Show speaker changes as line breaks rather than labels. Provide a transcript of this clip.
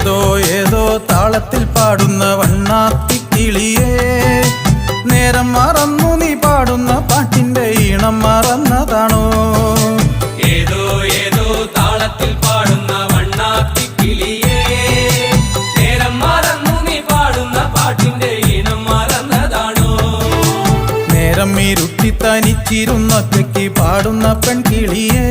ഏതോ ഏതോ താളത്തിൽ പാടുന്ന വണ്ണാത്തിക്കിളിയേ, നേരം മറന്നു നീ പാടുന്ന പാട്ടിന്റെ ഈണം മറന്നതാണോ?
ഏതോ ഏതോ താളത്തിൽ പാടുന്ന വണ്ണാത്തിക്കിളിയേ, നേരം മറന്നു നീ പാടുന്ന പാട്ടിന്റെ ഈണം മറന്നതാണോ?
നേരം ഇരുട്ടി തനിച്ചിരുന്നൊറ്റയ്ക്ക് പാടുന്ന പെൺകിളിയേ,